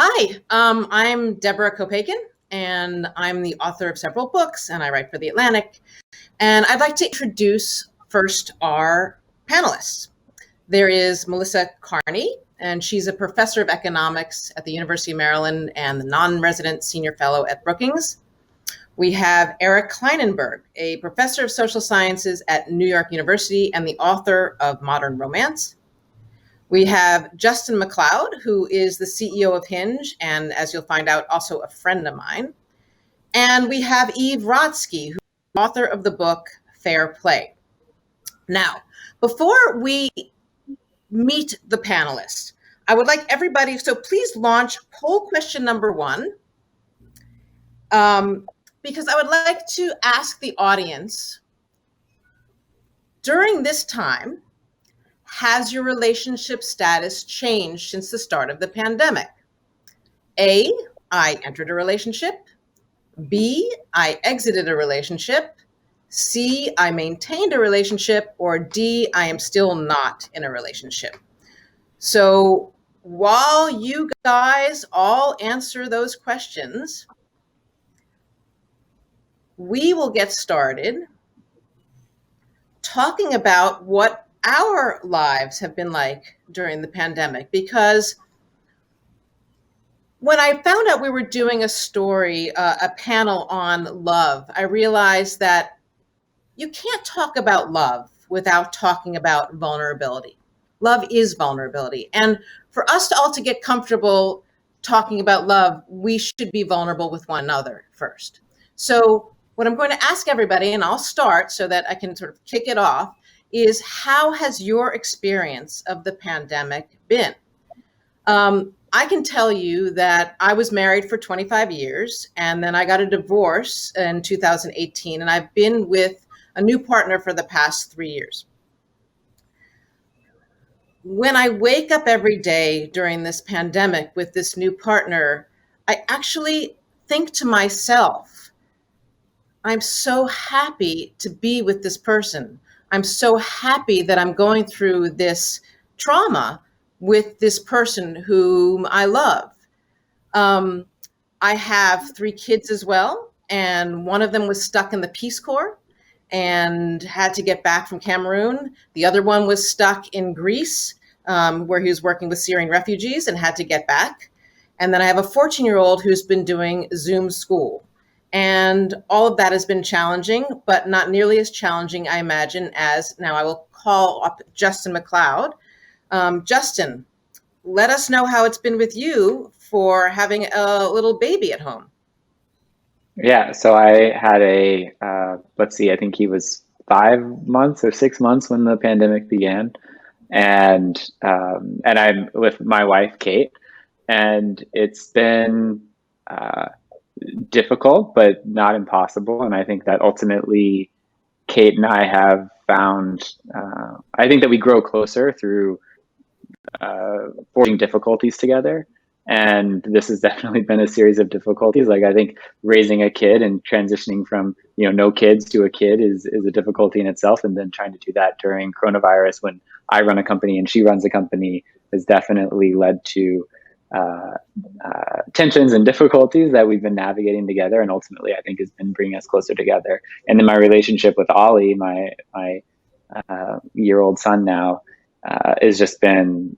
Hi, I'm Deborah Copaken, and I'm the author of several books, and I write for The Atlantic. And I'd like to introduce first our panelists. There is Melissa Kearney, and she's a professor of economics at the University of Maryland and the non-resident senior fellow at Brookings. We have Eric Klinenberg, a professor of social sciences at New York University and the author of Modern Romance. We have Justin McLeod, who is the CEO of Hinge, and as you'll find out, also a friend of mine. And we have Eve Rodsky, who's the author of the book Fair Play. Now, before we meet the panelists, I would like everybody, so please launch poll question number 1, because I would like to ask the audience, during this time, has your relationship status changed since the start of the pandemic? A, I entered a relationship. B, I exited a relationship. C, I maintained a relationship. Or D, I am still not in a relationship. So while you guys all answer those questions, we will get started talking about what our lives have been like during the pandemic, because when I found out we were doing a story, a panel on love, I realized that you can't talk about love without talking about vulnerability. Love is vulnerability. And for us to all to get comfortable talking about love, we should be vulnerable with one another first. So what I'm going to ask everybody, and I'll start so that I can sort of kick it off, is how has your experience of the pandemic been? I can tell you that I was married for 25 years, and then I got a divorce in 2018, and I've been with a new partner for the past 3 years. When I wake up every day during this pandemic with this new partner, I actually think to myself, I'm so happy to be with this person. I'm so happy that I'm going through this trauma with this person whom I love. I have 3 kids as well, and one of them was stuck in the Peace Corps and had to get back from Cameroon. The other one was stuck in Greece, where he was working with Syrian refugees and had to get back. And then I have a 14-year-old who's been doing Zoom school. And all of that has been challenging, but not nearly as challenging, I imagine, as now I will call up Justin McLeod. Justin, let us know how it's been with you for having a little baby at home. Yeah, so I had I think he was 5 months or 6 months when the pandemic began. And I'm with my wife, Kate, and it's been difficult, but not impossible. And I think that ultimately Kate and I have found, I think that we grow closer through forging difficulties together. And this has definitely been a series of difficulties. Like, I think raising a kid and transitioning from, no kids to a kid is a difficulty in itself. And then trying to do that during coronavirus when I run a company and she runs a company has definitely led to tensions and difficulties that we've been navigating together, and ultimately I think has been bringing us closer together. And then my relationship with Ollie, my year-old son now, has just been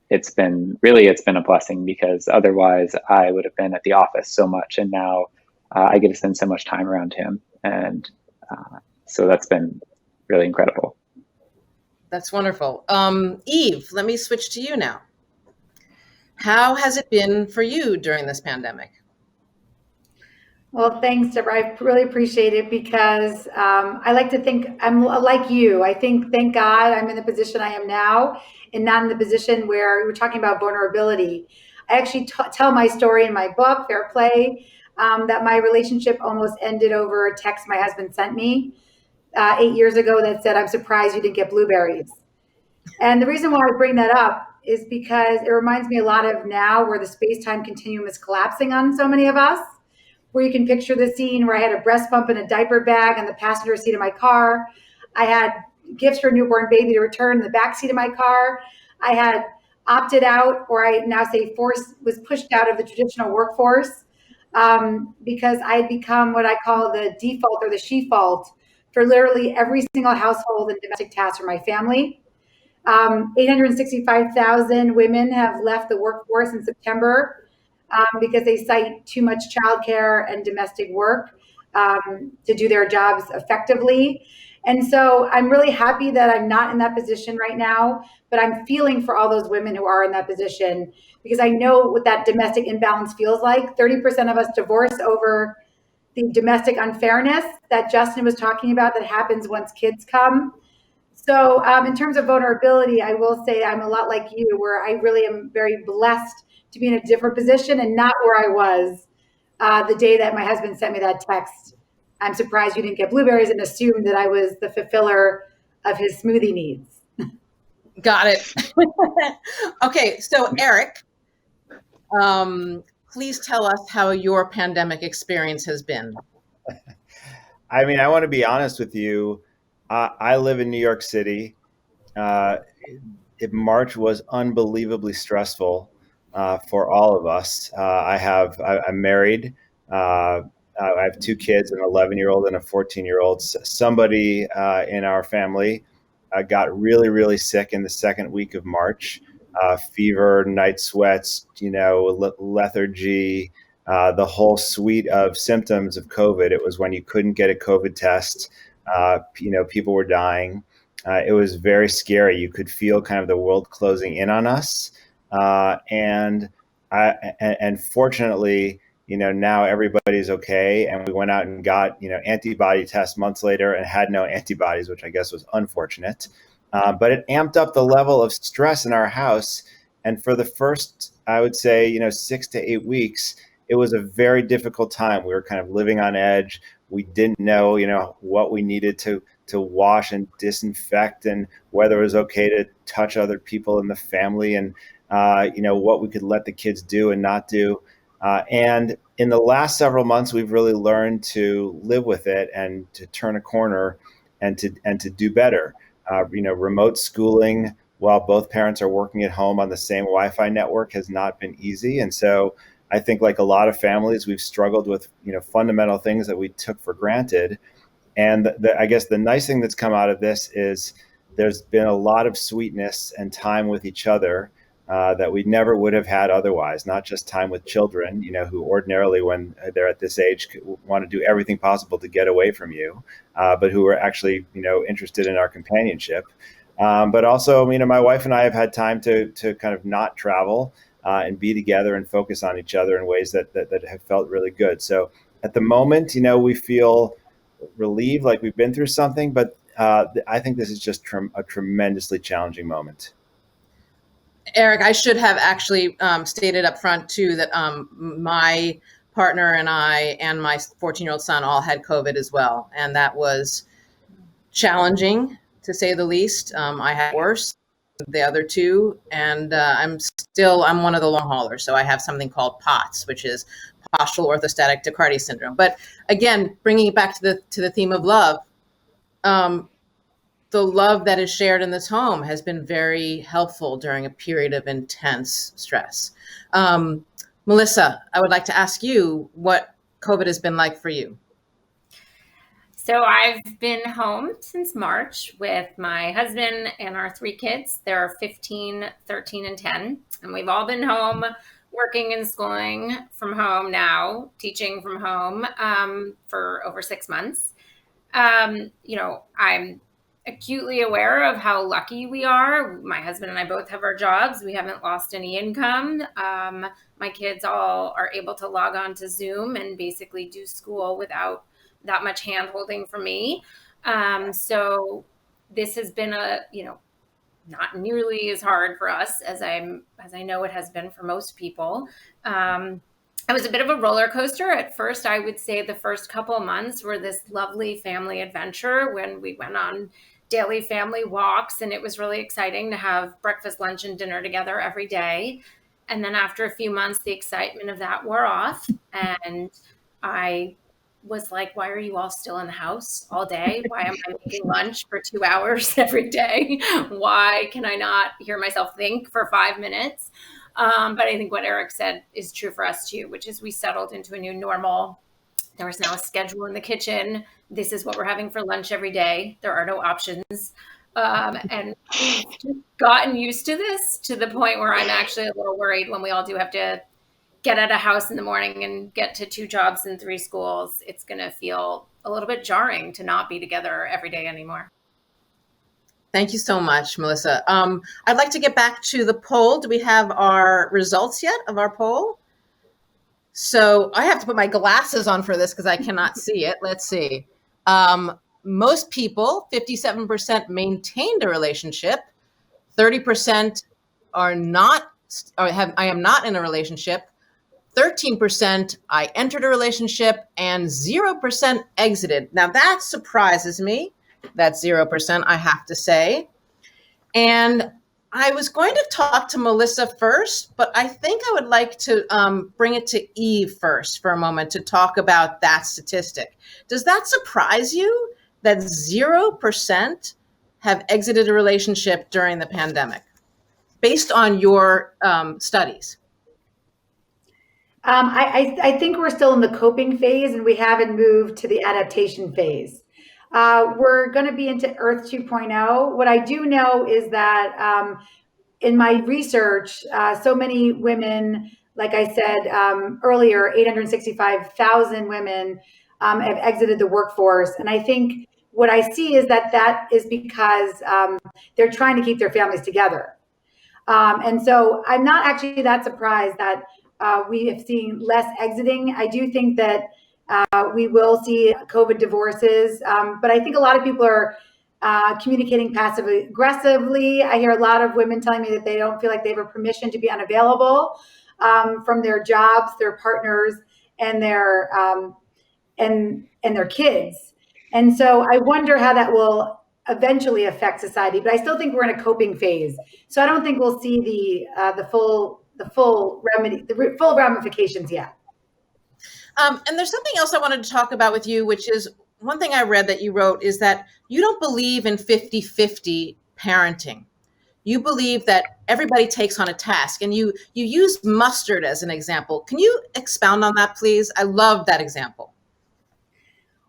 it's been a blessing, because otherwise I would have been at the office so much, and now I get to spend so much time around him, and so that's been really incredible. That's wonderful. Eve, let me switch to you now. How has it been for you during this pandemic? Well, thanks, Deborah. I really appreciate it, because I like to think I'm like you. I think, thank God, I'm in the position I am now and not in the position where we're talking about vulnerability. I actually tell my story in my book, Fair Play, that my relationship almost ended over a text my husband sent me 8 years ago that said, "I'm surprised you didn't get blueberries." And the reason why I bring that up is because it reminds me a lot of now, where the space-time continuum is collapsing on so many of us, where you can picture the scene where I had a breast pump and a diaper bag on the passenger seat of my car. I had gifts for a newborn baby to return in the back seat of my car. I had opted out, or I now say was pushed out of the traditional workforce because I had become what I call the default or the she-fault for literally every single household and domestic task for my family. 865,000 women have left the workforce in September because they cite too much childcare and domestic work to do their jobs effectively. And so I'm really happy that I'm not in that position right now, but I'm feeling for all those women who are in that position because I know what that domestic imbalance feels like. 30% of us divorce over the domestic unfairness that Justin was talking about that happens once kids come. So in terms of vulnerability, I will say I'm a lot like you, where I really am very blessed to be in a different position and not where I was the day that my husband sent me that text. I'm surprised you didn't get blueberries and assumed that I was the fulfiller of his smoothie needs. Got it. Okay, so Eric, please tell us how your pandemic experience has been. I mean, I want to be honest with you. I live in New York City. March was unbelievably stressful for all of us. I'm married. I have two kids, an 11-year-old and a 14-year-old. Somebody in our family got really, really sick in the second week of March. Fever, night sweats, lethargy, the whole suite of symptoms of COVID. It was when you couldn't get a COVID test. People were dying. It was very scary. You could feel kind of the world closing in on us. And fortunately, now everybody's okay. And we went out and got, antibody tests months later and had no antibodies, which I guess was unfortunate. But it amped up the level of stress in our house. And for the first, I would say, 6 to 8 weeks, it was a very difficult time. We were kind of living on edge. We didn't know, what we needed to wash and disinfect, and whether it was okay to touch other people in the family, and what we could let the kids do and not do. And in the last several months, we've really learned to live with it and to turn a corner and to do better. Remote schooling while both parents are working at home on the same Wi-Fi network has not been easy. And so I think, like a lot of families, we've struggled with, fundamental things that we took for granted. And I guess the nice thing that's come out of this is there's been a lot of sweetness and time with each other that we never would have had otherwise. Not just time with children, who ordinarily, when they're at this age, want to do everything possible to get away from you, but who are actually, interested in our companionship. But also, my wife and I have had time to kind of not travel and be together and focus on each other in ways that have felt really good. So at the moment, we feel relieved, like we've been through something, but I think this is just a tremendously challenging moment. Eric, I should have actually stated up front too that my partner and I and my 14-year-old son all had COVID as well, and that was challenging to say the least. I had worse than the other two, and I'm one of the long haulers, so I have something called POTS, which is postural orthostatic tachycardia syndrome. But again, bringing it back to the theme of love, the love that is shared in this home has been very helpful during a period of intense stress. Melissa, I would like to ask you what COVID has been like for you. So I've been home since March with my husband and our 3 kids. They're 15, 13, and 10. And we've all been home working and schooling from home now, teaching from home for over 6 months. I'm acutely aware of how lucky we are. My husband and I both have our jobs. We haven't lost any income. My kids all are able to log on to Zoom and basically do school without that much hand holding from me. So this has been not nearly as hard for us as I know it has been for most people. It was a bit of a roller coaster. At first, I would say the first couple of months were this lovely family adventure when we went on daily family walks, and it was really exciting to have breakfast, lunch, and dinner together every day. And then after a few months, the excitement of that wore off, and I was like, why are you all still in the house all day? Why am I making lunch for 2 hours every day? Why can I not hear myself think for 5 minutes? But I think what Eric said is true for us too, which is we settled into a new normal. There is now a schedule in the kitchen. This is what we're having for lunch every day. There are no options. And we've just gotten used to this to the point where I'm actually a little worried when we all do have to get out of house in the morning and get to 2 jobs and 3 schools. It's going to feel a little bit jarring to not be together every day anymore. Thank you so much, Melissa. I'd like to get back to the poll. Do we have our results yet of our poll? So I have to put my glasses on for this because I cannot see it. Let's see. Most people, 57%, maintained a relationship. 30% are not, or I am not in a relationship. 13%, I entered a relationship, and 0% exited. Now that surprises me. That's 0%, I have to say. And I was going to talk to Melissa first, but I think I would like to bring it to Eve first for a moment to talk about that statistic. Does that surprise you that 0% have exited a relationship during the pandemic, based on your studies? I think we're still in the coping phase and we haven't moved to the adaptation phase. We're going to be into Earth 2.0. What I do know is that in my research, so many women, like I said earlier, 865,000 women have exited the workforce. And I think what I see is that is because they're trying to keep their families together. And so I'm not actually that surprised that we have seen less exiting. I do think that we will see COVID divorces, but I think a lot of people are communicating passively aggressively. I hear a lot of women telling me that they don't feel like they have a permission to be unavailable from their jobs, their partners, and their kids. And so I wonder how that will eventually affect society. But I still think we're in a coping phase. So I don't think we'll see the full ramifications yet. And there's something else I wanted to talk about with you, which is one thing I read that you wrote is that you don't believe in 50-50 parenting. You believe that everybody takes on a task, and you use mustard as an example. Can you expound on that, please? I love that example.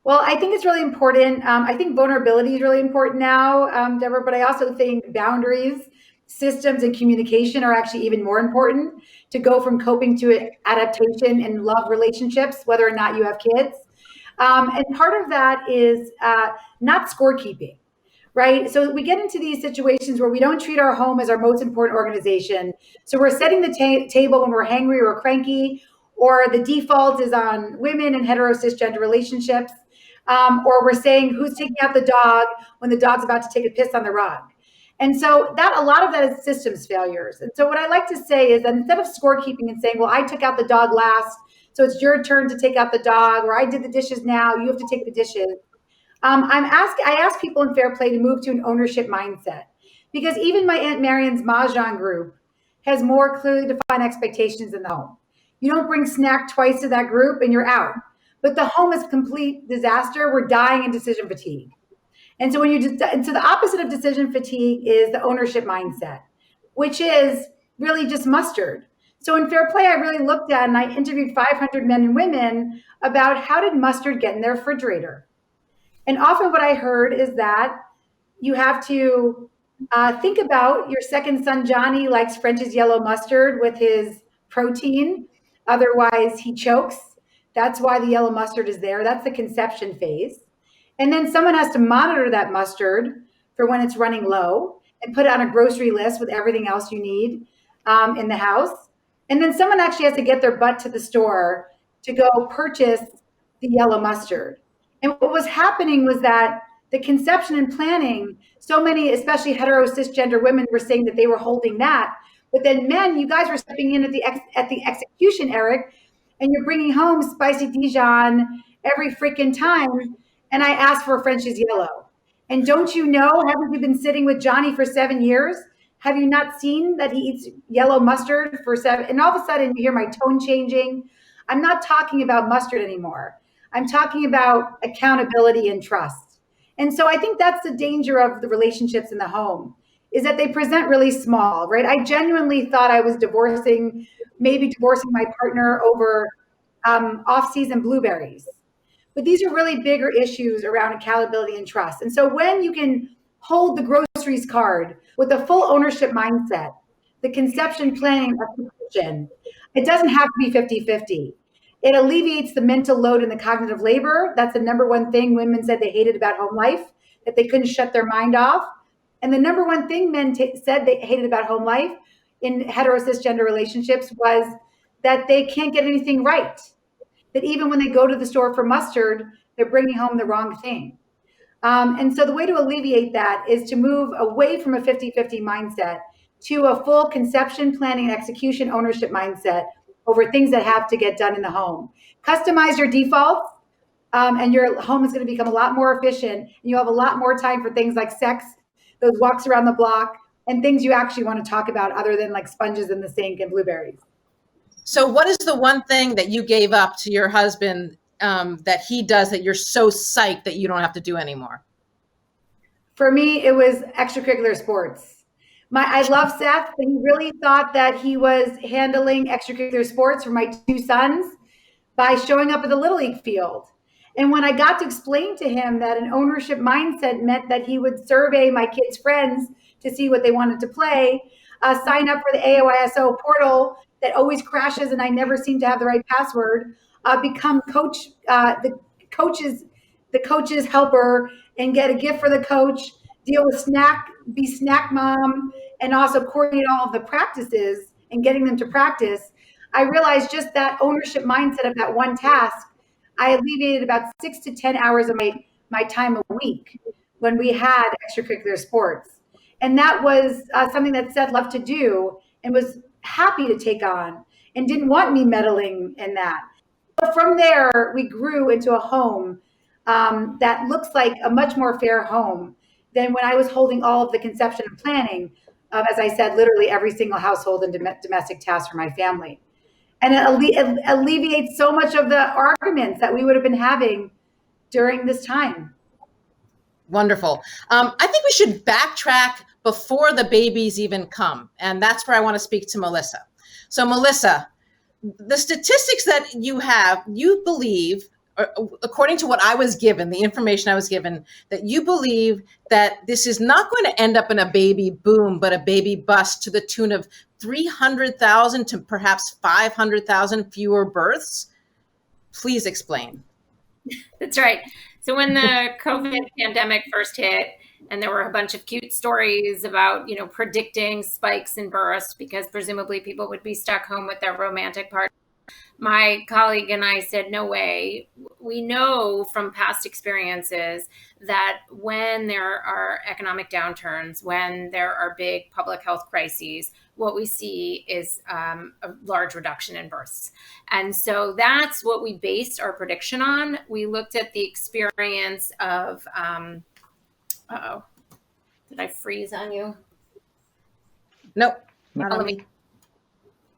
Well, I think it's really important. I think vulnerability is really important now, Deborah, but I also think boundaries, systems, and communication are actually even more important to go from coping to adaptation and love relationships, whether or not you have kids. And part of that is not scorekeeping, right? So we get into these situations where we don't treat our home as our most important organization. So we're setting the table when we're hangry or cranky, or the default is on women and hetero cisgender relationships. Or we're saying who's taking out the dog when the dog's about to take a piss on the rug. And so a lot of that is systems failures. And so what I like to say is that instead of scorekeeping and saying, well, I took out the dog last, so it's your turn to take out the dog, or I did the dishes now, you have to take the dishes. I ask people in Fair Play to move to an ownership mindset, because even my Aunt Marion's Mahjong group has more clearly defined expectations in the home. You don't bring snack twice to that group and you're out. But the home is complete disaster. We're dying in decision fatigue. And so the opposite of decision fatigue is the ownership mindset, which is really just mustard. So in Fair Play, I really looked at and I interviewed 500 men and women about how did mustard get in their refrigerator. And often what I heard is that you have to think about your second son, Johnny, likes French's yellow mustard with his protein. Otherwise, he chokes. That's why the yellow mustard is there. That's the conception phase. And then someone has to monitor that mustard for when it's running low and put it on a grocery list with everything else you need in the house. And then someone actually has to get their butt to the store to go purchase the yellow mustard. And what was happening was that the conception and planning, so many, especially hetero cisgender women, were saying that they were holding that. But then men, you guys were stepping in at the execution, Eric, and you're bringing home spicy Dijon every freaking time. And I asked for a French's yellow. And don't you know, haven't you been sitting with Johnny for 7 years? Have you not seen that he eats yellow mustard for 7? And all of a sudden you hear my tone changing. I'm not talking about mustard anymore. I'm talking about accountability and trust. And so I think that's the danger of the relationships in the home, is that they present really small, right? I genuinely thought I was maybe divorcing my partner over off-season blueberries. But these are really bigger issues around accountability and trust. And so when you can hold the groceries card with a full ownership mindset, the conception, planning, execution, it doesn't have to be 50-50. It alleviates the mental load and the cognitive labor. That's the number one thing women said they hated about home life, that they couldn't shut their mind off. And the number one thing men said they hated about home life in hetero cisgender relationships was that they can't get anything right. That even when they go to the store for mustard, they're bringing home the wrong thing. And so the way to alleviate that is to move away from a 50-50 mindset to a full conception, planning, and execution ownership mindset over things that have to get done in the home. Customize your defaults, and your home is going to become a lot more efficient. And you have a lot more time for things like sex, those walks around the block, and things you actually want to talk about other than like sponges in the sink and blueberries. So what is the one thing that you gave up to your husband that he does that you're so psyched that you don't have to do anymore? For me, it was extracurricular sports. I love Seth, but he really thought that he was handling extracurricular sports for my two sons by showing up at the Little League field. And when I got to explain to him that an ownership mindset meant that he would survey my kids' friends to see what they wanted to play, sign up for the AOISO portal that always crashes and I never seem to have the right password, become the coach's helper and get a gift for the coach, deal with be snack mom, and also coordinate all of the practices and getting them to practice. I realized just that ownership mindset of that one task, I alleviated about 6 to 10 hours of my time a week when we had extracurricular sports. And that was something that Seth loved to do and was happy to take on and didn't want me meddling in that. So from there, we grew into a home that looks like a much more fair home than when I was holding all of the conception and planning of, as I said, literally every single household and domestic task for my family. And it alleviates so much of the arguments that we would have been having during this time. Wonderful. I think we should backtrack before the babies even come. And that's where I want to speak to Melissa. So Melissa, the statistics that you have, you believe, according to what I was given, the information I was given, that you believe that this is not going to end up in a baby boom, but a baby bust to the tune of 300,000 to perhaps 500,000 fewer births. Please explain. That's right. So when the COVID pandemic first hit, and there were a bunch of cute stories about, predicting spikes in births because presumably people would be stuck home with their romantic partner, my colleague and I said, no way. We know from past experiences that when there are economic downturns, when there are big public health crises, what we see is a large reduction in births. And so that's what we based our prediction on. We looked at the experience of, did I freeze on you? Nope, not on me.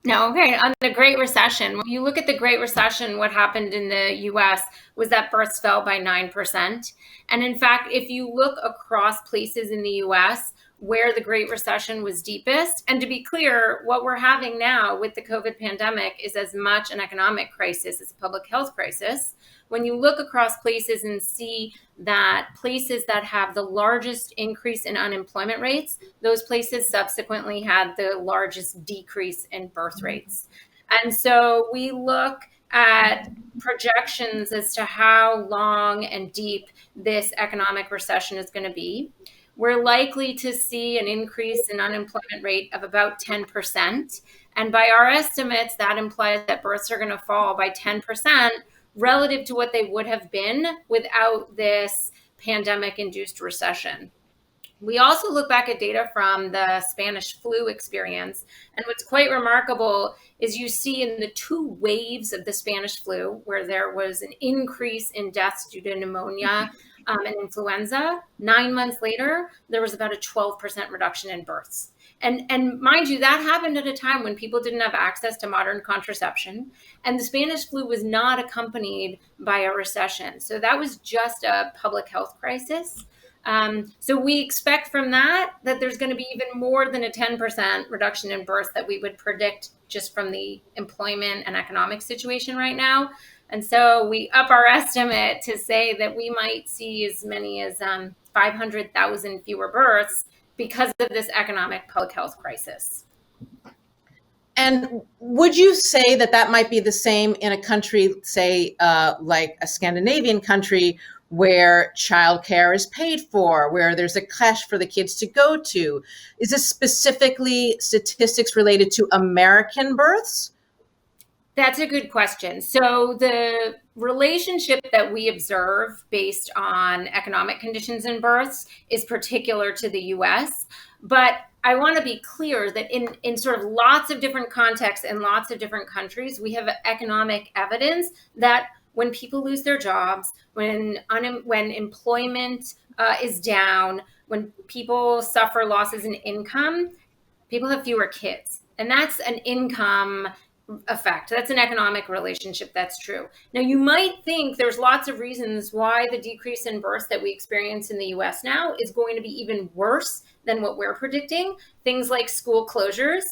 No, okay. On the Great Recession, when you look at the Great Recession, what happened in the US was that births fell by 9%. And in fact, if you look across places in the US where the Great Recession was deepest, and to be clear, what we're having now with the COVID pandemic is as much an economic crisis as a public health crisis. When you look across places and see that places that have the largest increase in unemployment rates, those places subsequently had the largest decrease in birth rates. And so we look at projections as to how long and deep this economic recession is going to be. We're likely to see an increase in unemployment rate of about 10%. And by our estimates, that implies that births are going to fall by 10% relative to what they would have been without this pandemic-induced recession. We also look back at data from the Spanish flu experience. And what's quite remarkable is you see in the two waves of the Spanish flu, where there was an increase in deaths due to pneumonia and influenza, 9 months later, there was about a 12% reduction in births. And mind you, that happened at a time when people didn't have access to modern contraception, and the Spanish flu was not accompanied by a recession. So that was just a public health crisis. So we expect from that there's going to be even more than a 10% reduction in births that we would predict just from the employment and economic situation right now. And so we up our estimate to say that we might see as many as 500,000 fewer births because of this economic public health crisis. And would you say that might be the same in a country, say, like a Scandinavian country, where childcare is paid for, where there's a creche for the kids to go to? Is this specifically statistics related to American births? That's a good question. So the relationship that we observe based on economic conditions in births is particular to the US. But I want to be clear that in sort of lots of different contexts and lots of different countries, we have economic evidence that when people lose their jobs, when employment is down, when people suffer losses in income, people have fewer kids. And that's an income effect. That's an economic relationship. That's true. Now, you might think there's lots of reasons why the decrease in births that we experience in the US now is going to be even worse than what we're predicting. Things like school closures.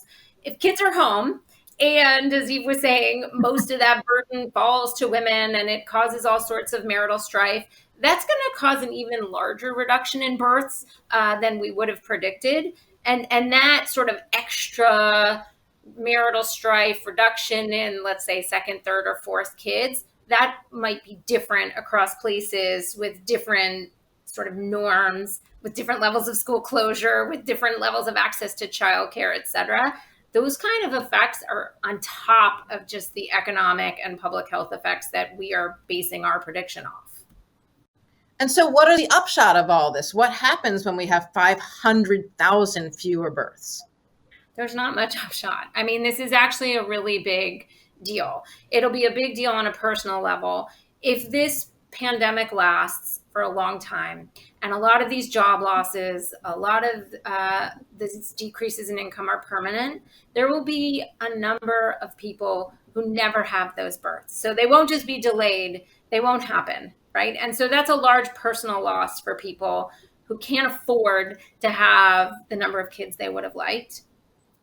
If kids are home, and as Eve was saying, most of that burden falls to women and it causes all sorts of marital strife, that's going to cause an even larger reduction in births than we would have predicted. And that sort of extra marital strife, reduction in, let's say, second, third, or fourth kids, that might be different across places with different sort of norms, with different levels of school closure, with different levels of access to childcare, et cetera. Those kind of effects are on top of just the economic and public health effects that we are basing our prediction off. And so what are the upshot of all this? What happens when we have 500,000 fewer births? There's not much upshot. I mean, this is actually a really big deal. It'll be a big deal on a personal level. If this pandemic lasts for a long time, and a lot of these job losses, a lot of these decreases in income are permanent, there will be a number of people who never have those births. So they won't just be delayed, they won't happen, right? And so that's a large personal loss for people who can't afford to have the number of kids they would have liked.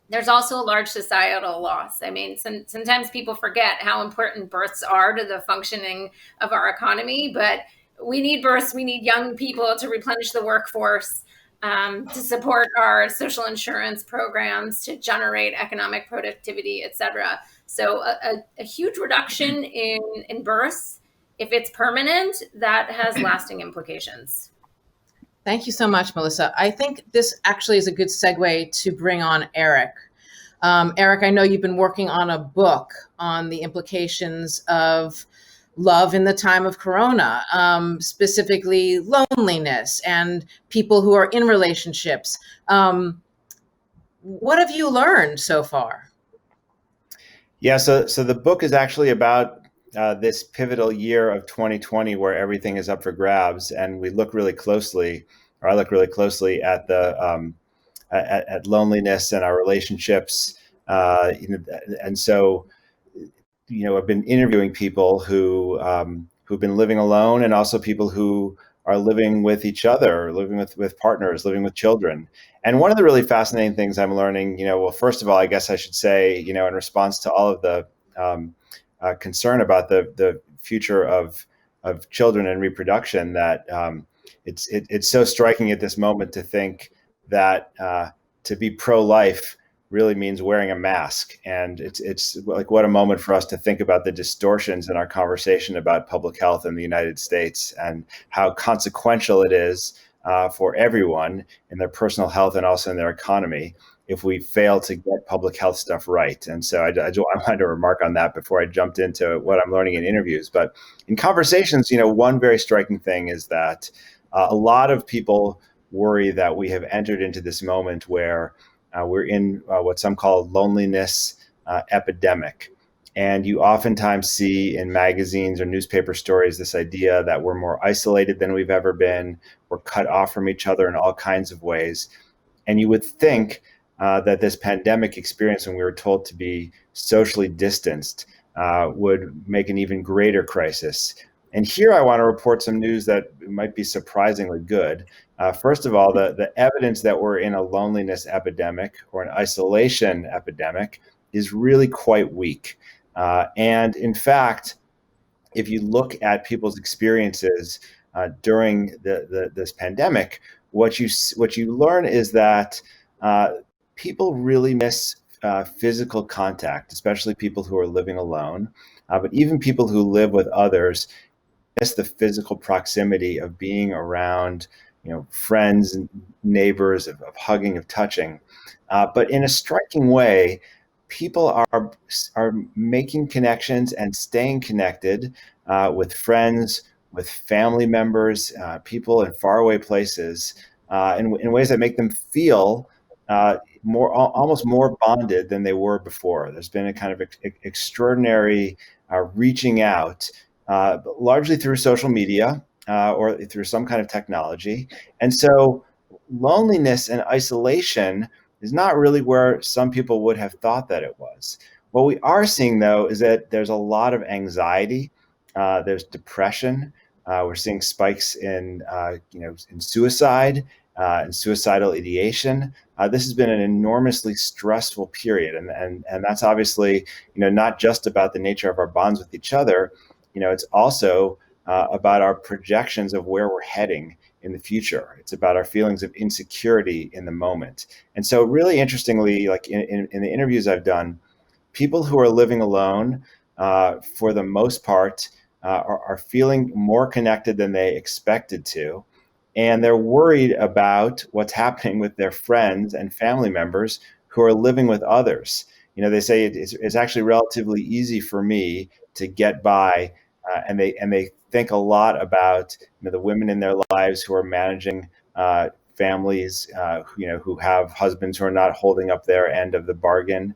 There's also a large societal loss. I mean, sometimes people forget how important births are to the functioning of our economy, but we need births. We need young people to replenish the workforce, to support our social insurance programs, to generate economic productivity, et cetera. So a huge reduction in births, if it's permanent, that has lasting implications. Thank you so much, Melissa. I think this actually is a good segue to bring on Eric. Eric, I know you've been working on a book on the implications of love in the time of Corona, specifically loneliness and people who are in relationships. What have you learned so far? Yeah, so the book is actually about this pivotal year of 2020 where everything is up for grabs, and we look really closely, or I look really closely at the at loneliness and our relationships, and so I've been interviewing people who've been living alone, and also people who are living with each other, living with partners, living with children. And one of the really fascinating things I'm learning, well, first of all, I guess I should say, in response to all of the concern about the future of children and reproduction, that it's so striking at this moment to think that to be pro-life really means wearing a mask. And it's like, what a moment for us to think about the distortions in our conversation about public health in the United States, and how consequential it is for everyone in their personal health and also in their economy if we fail to get public health stuff right. And so I wanted to remark on that before I jumped into what I'm learning in interviews. But in conversations, one very striking thing is that a lot of people worry that we have entered into this moment where we're in what some call loneliness epidemic. And you oftentimes see in magazines or newspaper stories this idea that we're more isolated than we've ever been. We're cut off from each other in all kinds of ways. And you would think that this pandemic experience, when we were told to be socially distanced, would make an even greater crisis. And here I want to report some news that might be surprisingly good. First of all, the evidence that we're in a loneliness epidemic or an isolation epidemic is really quite weak. And in fact, if you look at people's experiences during this pandemic, what you learn is that people really miss physical contact, especially people who are living alone, but even people who live with others miss the physical proximity of being around, friends and neighbors, of hugging, of touching. But in a striking way, people are making connections and staying connected with friends, with family members, people in faraway places, in ways that make them feel almost more bonded than they were before. There's been a kind of extraordinary reaching out, largely through social media or through some kind of technology. And so loneliness and isolation is not really where some people would have thought that it was. What we are seeing, though, is that there's a lot of anxiety. There's depression. We're seeing spikes in suicide and suicidal ideation. This has been an enormously stressful period, and that's obviously not just about the nature of our bonds with each other. It's also about our projections of where we're heading in the future. It's about our feelings of insecurity in the moment. And so, really interestingly, like in the interviews I've done, people who are living alone, for the most part, are feeling more connected than they expected to. And they're worried about what's happening with their friends and family members who are living with others. They say it's actually relatively easy for me to get by, and they think a lot about the women in their lives who are managing families, who have husbands who are not holding up their end of the bargain.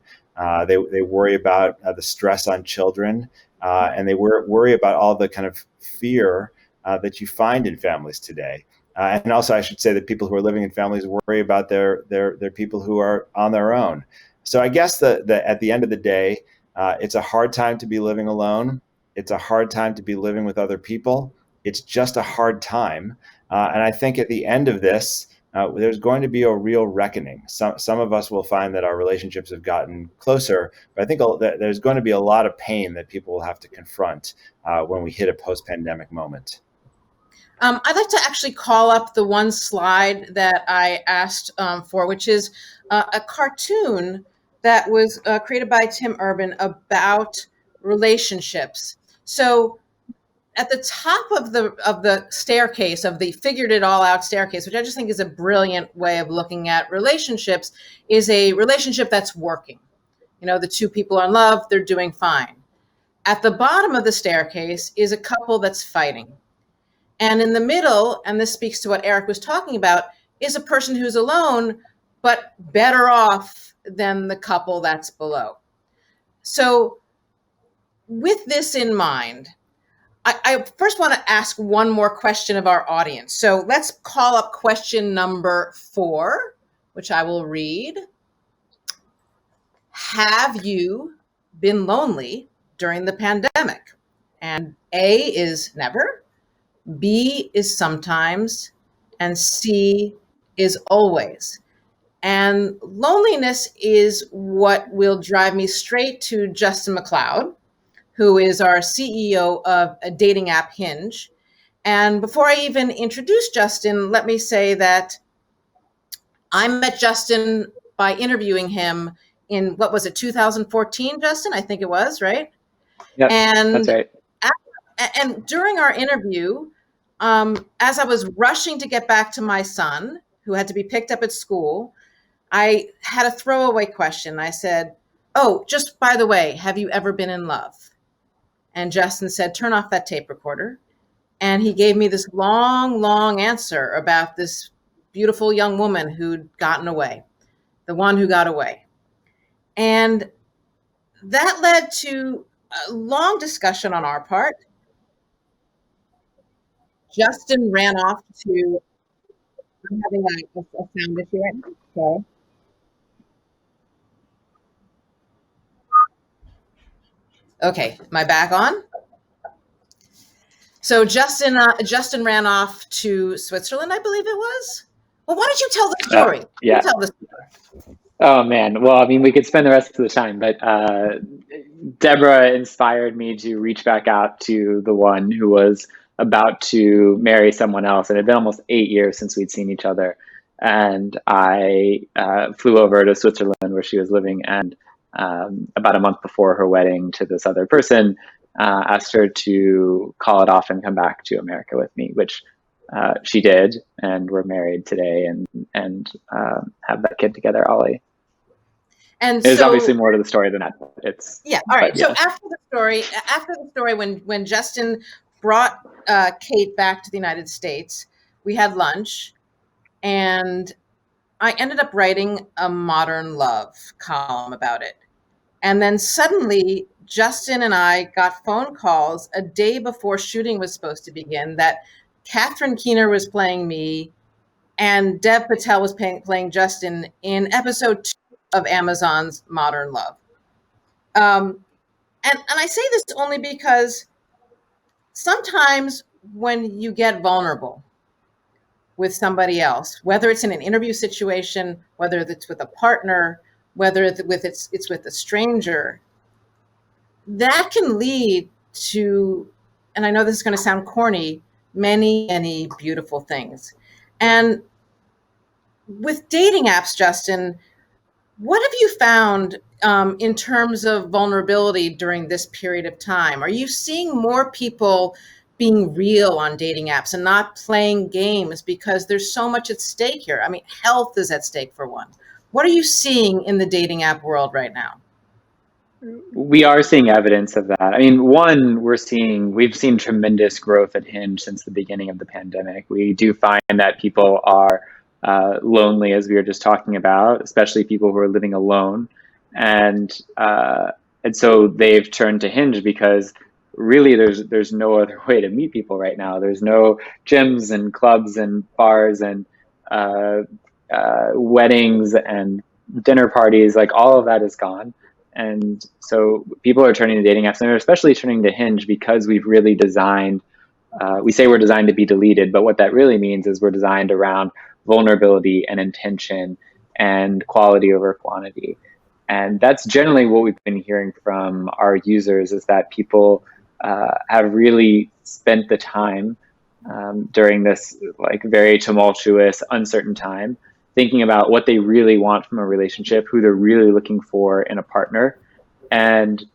They worry about the stress on children, and they worry about all the kind of fear that you find in families today. And also, I should say that people who are living in families worry about their people who are on their own. So I guess that at the end of the day, it's a hard time to be living alone. It's a hard time to be living with other people. It's just a hard time. And I think at the end of this, there's going to be a real reckoning. Some of us will find that our relationships have gotten closer, but I think that there's going to be a lot of pain that people will have to confront when we hit a post-pandemic moment. I'd like to actually call up the one slide that I asked for, which is a cartoon that was created by Tim Urban about relationships. So at the top of the staircase, of the figured it all out staircase, which I just think is a brilliant way of looking at relationships, is a relationship that's working. The two people are in love, they're doing fine. At the bottom of the staircase is a couple that's fighting. And in the middle, and this speaks to what Eric was talking about, is a person who's alone, but better off than the couple that's below. So with this in mind, I first want to ask one more question of our audience. So let's call up question number 4, which I will read. Have you been lonely during the pandemic? And A is never, B is sometimes, and C is always. And loneliness is what will drive me straight to Justin McLeod, who is our CEO of a dating app, Hinge. And before I even introduce Justin, let me say that I met Justin by interviewing him in, what was it, 2014, Justin? I think it was, right? Yep, and that's right. And during our interview, as I was rushing to get back to my son, who had to be picked up at school, I had a throwaway question. I said, "Oh, just by the way, have you ever been in love?" And Justin said, "Turn off that tape recorder." And he gave me this long, long answer about this beautiful young woman who'd gotten away, the one who got away. And that led to a long discussion on our part. Justin ran off to, I'm having a sound issue right now. So Okay, am I back on? So Justin ran off to Switzerland, I believe it was. Well, why don't you tell the story? Yeah. You tell the story. Oh man. Well, I mean, we could spend the rest of the time, but Deborah inspired me to reach back out to the one who was about to marry someone else. And it had been almost 8 years since we'd seen each other. And I flew over to Switzerland where she was living. And about a month before her wedding to this other person, asked her to call it off and come back to America with me, which she did. And we're married today and have that kid together, Ollie. And there's so, obviously more to the story than that. It's yeah. All right. Yeah. So after the story, when Justin brought Kate back to the United States, we had lunch, and I ended up writing a modern love column about it. And then suddenly, Justin and I got phone calls a day before shooting was supposed to begin that Catherine Keener was playing me, and Dev Patel was playing Justin in episode 2 of Amazon's Modern Love. And I say this only because sometimes when you get vulnerable with somebody else, whether it's in an interview situation, whether it's with a partner, whether it's with a stranger, that can lead to, and I know this is going to sound corny, many, many beautiful things. And with dating apps, Justin, what have you found in terms of vulnerability during this period of time? Are you seeing more people being real on dating apps and not playing games because there's so much at stake here? I mean, health is at stake for one. What are you seeing in the dating app world right now? We are seeing evidence of that. I mean, one, we've seen tremendous growth at Hinge since the beginning of the pandemic. We do find that people are lonely, as we were just talking about, especially people who are living alone. And so they've turned to Hinge because really there's no other way to meet people right now. There's no gyms and clubs and bars and weddings and dinner parties. Like, all of that is gone. And so people are turning to dating apps, and they're especially turning to Hinge because we've really designed, we say we're designed to be deleted, but what that really means is we're designed around vulnerability and intention and quality over quantity. And that's generally what we've been hearing from our users, is that people have really spent the time during this like very tumultuous, uncertain time, thinking about what they really want from a relationship, who they're really looking for in a partner, and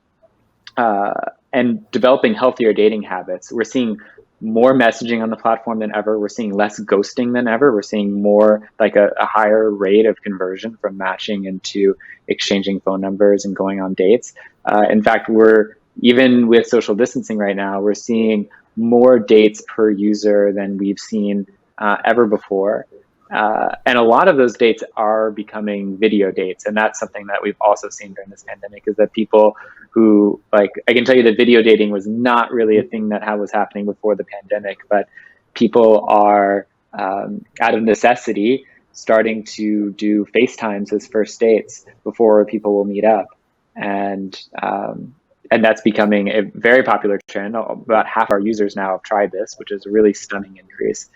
developing healthier dating habits. We're seeing more messaging on the platform than ever. We're seeing less ghosting than ever. We're seeing more, like a higher rate of conversion from matching into exchanging phone numbers and going on dates. In fact, even with social distancing right now, we're seeing more dates per user than we've seen ever before. And a lot of those dates are becoming video dates. And that's something that we've also seen during this pandemic, is that people who, like, I can tell you that video dating was not really a thing that was happening before the pandemic, but people are, out of necessity, starting to do FaceTimes as first dates before people will meet up. And that's becoming a very popular trend. About half our users now have tried this, which is a really stunning increase.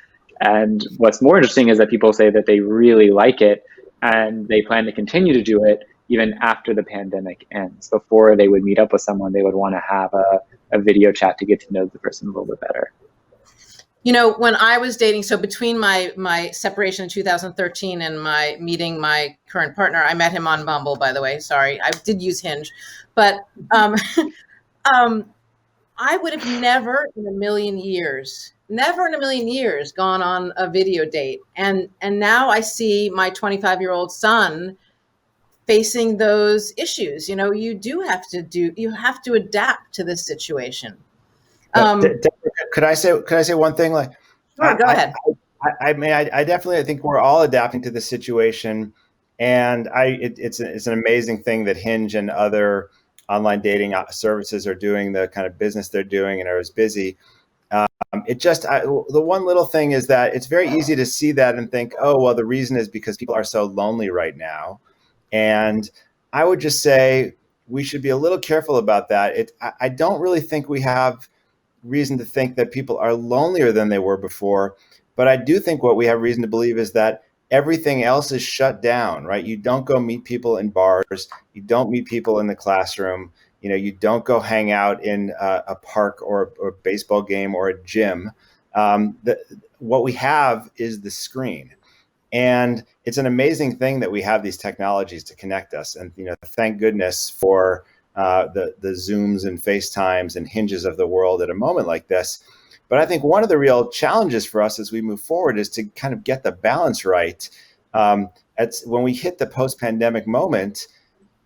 And what's more interesting is that people say that they really like it and they plan to continue to do it even after the pandemic ends. Before they would meet up with someone, they would want to have a video chat to get to know the person a little bit better. You know, when I was dating, so between my separation in 2013 and my meeting my current partner, I met him on Bumble, by the way. Sorry, I did use Hinge. But I would have never in a million years gone on a video date. And now I see my 25-year-old son facing those issues. You know, you have to adapt to this situation. Could I say one thing? Like, sure, go ahead. I mean, I definitely think we're all adapting to the situation, and it's an amazing thing that Hinge and other online dating services are doing the kind of business they're doing and are as busy. The one little thing is that it's very easy to see that and think, oh, well, the reason is because people are so lonely right now. And I would just say, we should be a little careful about that. I don't really think we have reason to think that people are lonelier than they were before, but I do think what we have reason to believe is that everything else is shut down, right? You don't go meet people in bars, you don't meet people in the classroom, you don't go hang out in a park or a baseball game or a gym. What we have is the screen. And it's an amazing thing that we have these technologies to connect us. And, thank goodness for the Zooms and FaceTimes and Hinges of the world at a moment like this. But I think one of the real challenges for us as we move forward is to kind of get the balance right. When we hit the post-pandemic moment,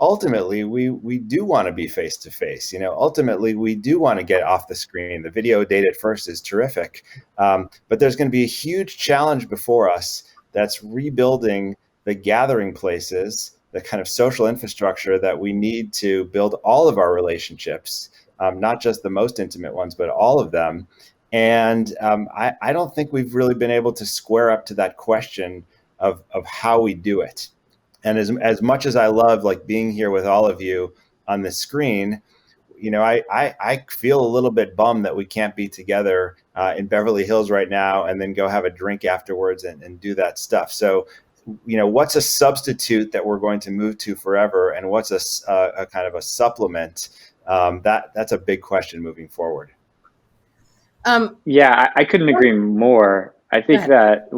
ultimately, we do want to be face-to-face. Ultimately, we do want to get off the screen. The video date at first is terrific. But there's going to be a huge challenge before us that's rebuilding the gathering places, the kind of social infrastructure that we need to build all of our relationships, not just the most intimate ones, but all of them. And I don't think we've really been able to square up to that question of how we do it. And as much as I love like being here with all of you on the screen, I feel a little bit bummed that we can't be together in Beverly Hills right now and then go have a drink afterwards and do that stuff. So, what's a substitute that we're going to move to forever, and what's a kind of a supplement? That's a big question moving forward. Yeah, I couldn't agree more. I think that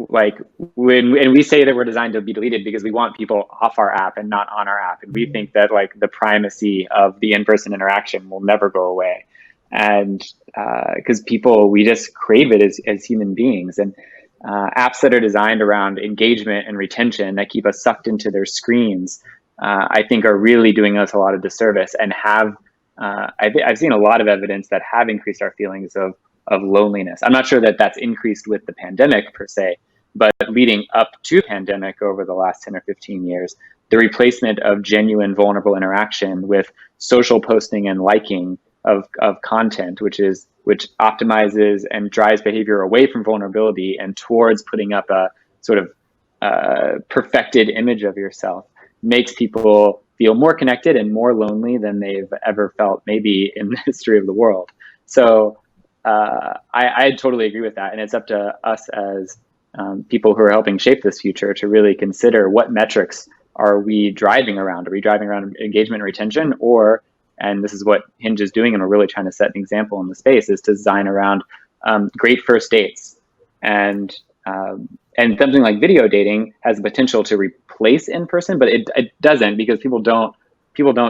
like when we say that we're designed to be deleted because we want people off our app and not on our app, and we think that like the primacy of the in-person interaction will never go away, and because we just crave it as human beings, and apps that are designed around engagement and retention that keep us sucked into their screens, I think are really doing us a lot of disservice, and have I've seen a lot of evidence that have increased our feelings of loneliness. I'm not sure that that's increased with the pandemic per se, but leading up to pandemic over the last 10 or 15 years, the replacement of genuine vulnerable interaction with social posting and liking of content, which optimizes and drives behavior away from vulnerability and towards putting up a sort of perfected image of yourself, makes people feel more connected and more lonely than they've ever felt maybe in the history of the world. So I totally agree with that. And it's up to us as people who are helping shape this future to really consider what metrics are we driving around? Are we driving around engagement and retention? Or, and this is what Hinge is doing, and we're really trying to set an example in the space, is to design around great first dates. And something like video dating has the potential to replace in-person, but it doesn't, because people don't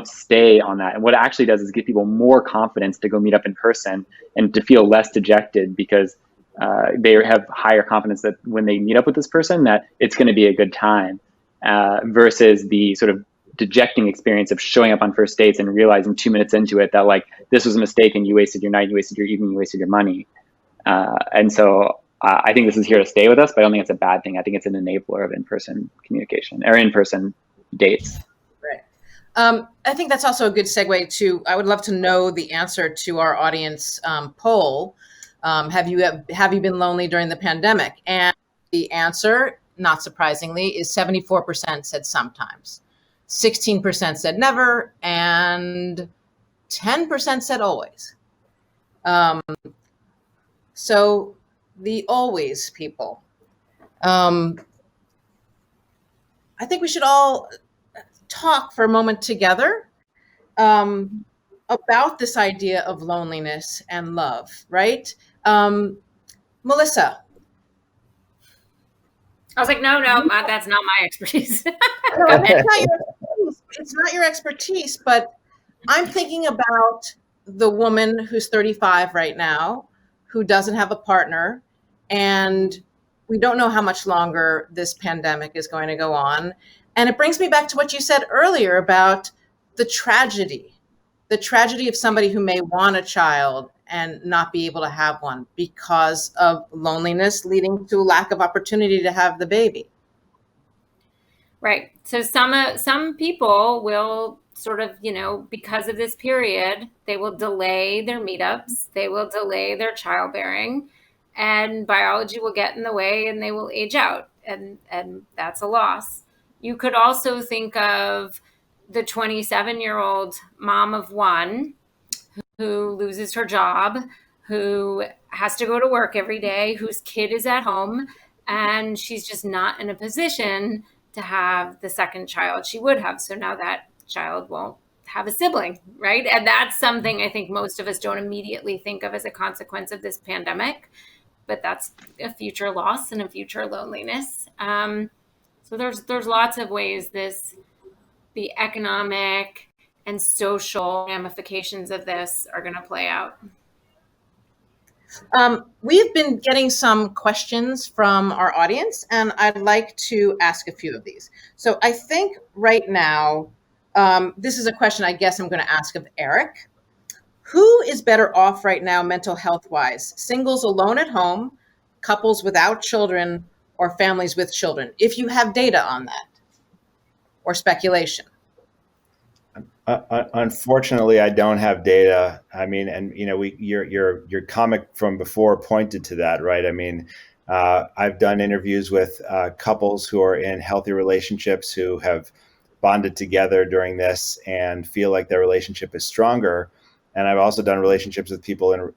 stay on that. And what it actually does is give people more confidence to go meet up in person and to feel less dejected, because they have higher confidence that when they meet up with this person, that it's going to be a good time, versus the sort of dejecting experience of showing up on first dates and realizing 2 minutes into it that like this was a mistake and you wasted your night, you wasted your evening, you wasted your money. And so I think this is here to stay with us, but I don't think it's a bad thing. I think it's an enabler of in-person communication or in-person dates. Right. I think that's also a good segue to, I would love to know the answer to our audience poll. Have you been lonely during the pandemic? And the answer, not surprisingly, is 74% said sometimes, 16% said never, and 10% said always. So the always people. I think we should all talk for a moment together about this idea of loneliness and love, right? Melissa. I was like, no, that's not my expertise. It's not your expertise, but I'm thinking about the woman who's 35 right now, who doesn't have a partner, and we don't know how much longer this pandemic is going to go on. And it brings me back to what you said earlier about the tragedy of somebody who may want a child and not be able to have one because of loneliness leading to lack of opportunity to have the baby. Right. So some people will sort of, because of this period, they will delay their meetups, they will delay their childbearing, and biology will get in the way and they will age out. And that's a loss. You could also think of the 27-year-old mom of one who loses her job, who has to go to work every day, whose kid is at home, and she's just not in a position to have the second child she would have. So now that child won't have a sibling, right? And that's something I think most of us don't immediately think of as a consequence of this pandemic, but that's a future loss and a future loneliness. So there's lots of ways the economic and social ramifications of this are going to play out. We've been getting some questions from our audience, and I'd like to ask a few of these. So I think right now, this is a question I guess I'm going to ask of Eric. Who is better off right now mental health-wise? Singles alone at home, couples without children, or families with children? If you have data on that, or speculation. Unfortunately, I don't have data. I mean, and your comic from before pointed to that, right? I mean, I've done interviews with couples who are in healthy relationships who have bonded together during this and feel like their relationship is stronger. And I've also done relationships with people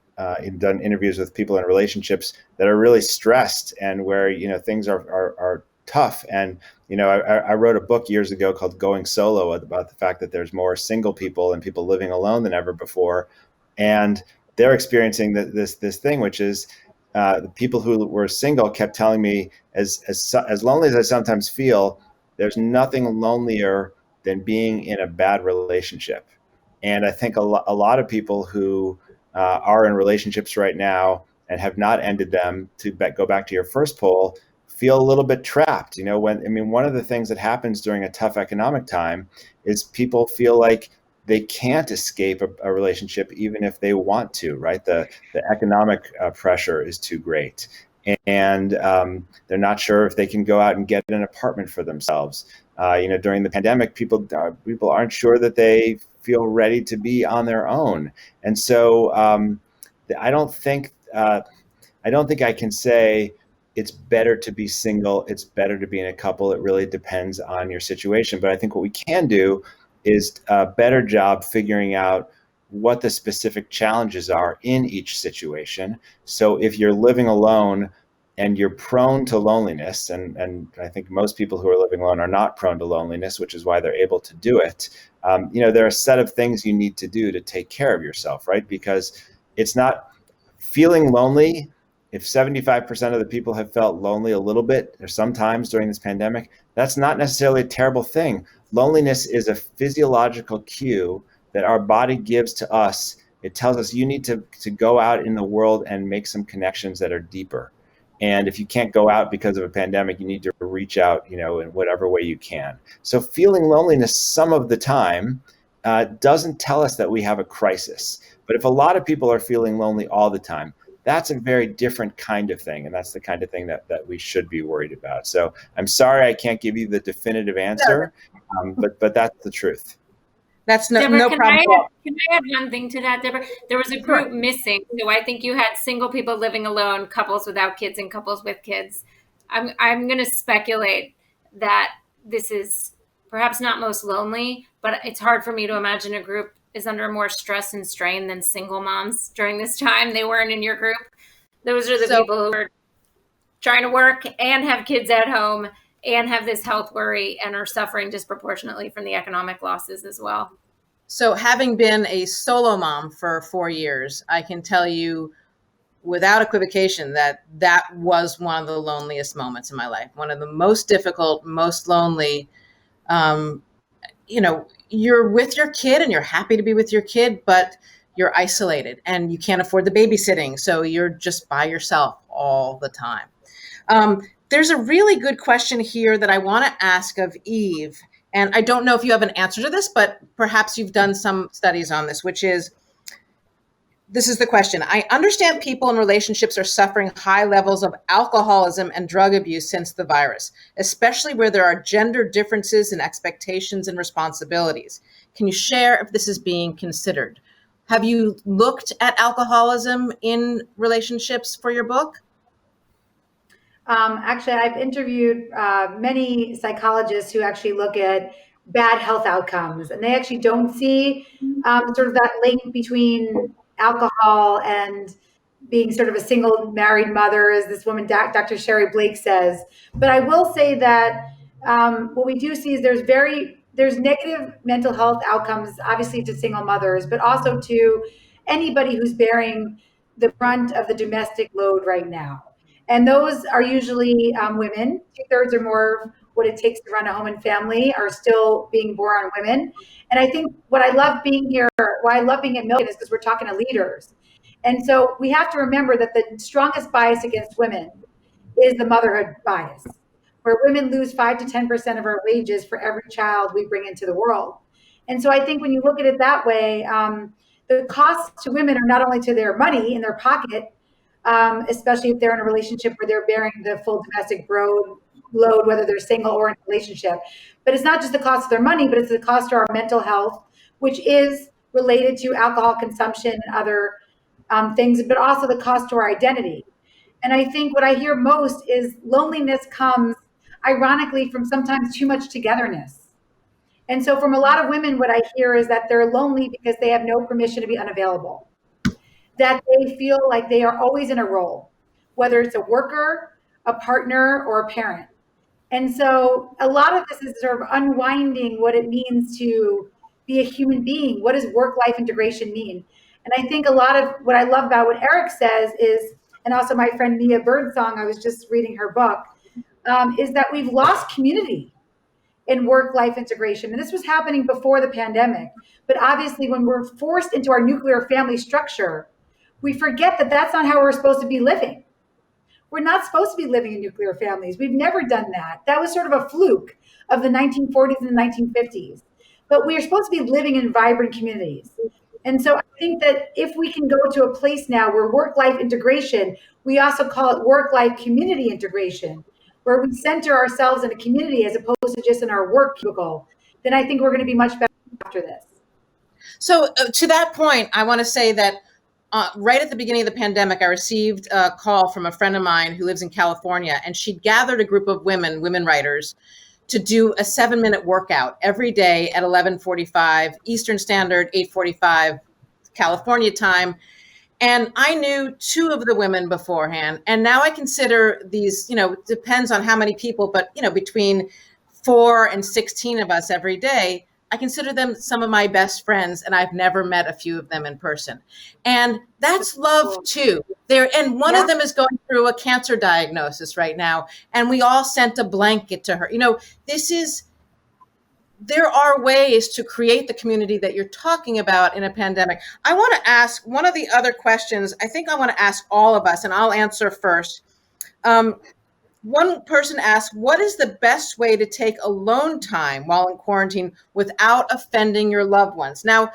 done interviews with people in relationships that are really stressed and where things are tough. And I wrote a book years ago called Going Solo about the fact that there's more single people and people living alone than ever before, and they're experiencing this thing, which is the people who were single kept telling me, as lonely as I sometimes feel, there's nothing lonelier than being in a bad relationship. And I think a lot of people who are in relationships right now and have not ended them, to go back to your first poll, feel a little bit trapped. One of the things that happens during a tough economic time is people feel like they can't escape a relationship even if they want to, right? The economic pressure is too great. And they're not sure if they can go out and get an apartment for themselves. During the pandemic, people aren't sure that they feel ready to be on their own. And so I don't think I can say it's better to be single, it's better to be in a couple. It really depends on your situation. But I think what we can do is a better job figuring out what the specific challenges are in each situation. So if you're living alone and you're prone to loneliness, and I think most people who are living alone are not prone to loneliness, which is why they're able to do it. There are a set of things you need to do to take care of yourself, right? Because it's not feeling lonely. If 75% of the people have felt lonely a little bit or sometimes during this pandemic, that's not necessarily a terrible thing. Loneliness is a physiological cue that our body gives to us. It tells us you need to go out in the world and make some connections that are deeper. And if you can't go out because of a pandemic, you need to reach out, in whatever way you can. So feeling loneliness some of the time doesn't tell us that we have a crisis. But if a lot of people are feeling lonely all the time, that's a very different kind of thing. And that's the kind of thing that we should be worried about. So I'm sorry I can't give you the definitive answer, but that's the truth. That's Deborah, no problem. Can I add one thing to that, Deborah? There was a group missing. So I think you had single people living alone, couples without kids, and couples with kids. I'm going to speculate that this is perhaps not most lonely, but it's hard for me to imagine a group is under more stress and strain than single moms during this time. They weren't in your group. Those are the people who are trying to work and have kids at home and have this health worry and are suffering disproportionately from the economic losses as well. So having been a solo mom for 4 years, I can tell you without equivocation that was one of the loneliest moments in my life. One of the most difficult, most lonely. You're with your kid and you're happy to be with your kid, but you're isolated and you can't afford the babysitting. So you're just by yourself all the time. There's a really good question here that I want to ask of Eve. And I don't know if you have an answer to this, but perhaps you've done some studies on this, this is the question. I understand people in relationships are suffering high levels of alcoholism and drug abuse since the virus, especially where there are gender differences in expectations and responsibilities. Can you share if this is being considered? Have you looked at alcoholism in relationships for your book? Actually, I've interviewed many psychologists who actually look at bad health outcomes, and they actually don't see sort of that link between alcohol and being sort of a single married mother, as this woman, Dr. Sherry Blake, says. But I will say that what we do see is there's negative mental health outcomes, obviously to single mothers, but also to anybody who's bearing the brunt of the domestic load right now. And those are usually women. 2/3 or more of what it takes to run a home and family are still being born on women. And I think what I love being here, why I love being at Milken, is because we're talking to leaders. And so we have to remember that the strongest bias against women is the motherhood bias, where women lose 5 to 10% of our wages for every child we bring into the world. And so I think when you look at it that way, the costs to women are not only to their money in their pocket, especially if they're in a relationship where they're bearing the full domestic load, whether they're single or in a relationship. But it's not just the cost of their money, but it's the cost to our mental health, which is related to alcohol consumption and other things, but also the cost to our identity. And I think what I hear most is loneliness comes, ironically, from sometimes too much togetherness. And so from a lot of women, what I hear is that they're lonely because they have no permission to be unavailable, that they feel like they are always in a role, whether it's a worker, a partner, or a parent. And so a lot of this is sort of unwinding what it means to be a human being. What does work-life integration mean? And I think a lot of what I love about what Eric says is, and also my friend Mia Birdsong, I was just reading her book, is that we've lost community in work-life integration. And this was happening before the pandemic. But obviously, when we're forced into our nuclear family structure, we forget that that's not how we're supposed to be living. We're not supposed to be living in nuclear families. We've never done that. That was sort of a fluke of the 1940s and the 1950s. But we are supposed to be living in vibrant communities. And so I think that if we can go to a place now where work-life integration, we also call it work-life community integration, where we center ourselves in a community as opposed to just in our work cubicle, then I think we're going to be much better after this. So to that point, I want to say that right at the beginning of the pandemic, I received a call from a friend of mine who lives in California, and she'd gathered a group of women writers, to do a 7-minute workout every day at 11:45 Eastern Standard, 8:45 California time. And I knew 2 of the women beforehand. And now I consider these, it depends on how many people, but, between 4 and 16 of us every day, I consider them some of my best friends, and I've never met a few of them in person. And that's love too. And one of them is going through a cancer diagnosis right now, and we all sent a blanket to her. There are ways to create the community that you're talking about in a pandemic. I want to ask one of the other questions. I think I want to ask all of us, and I'll answer first. One person asked, what is the best way to take alone time while in quarantine without offending your loved ones? Now,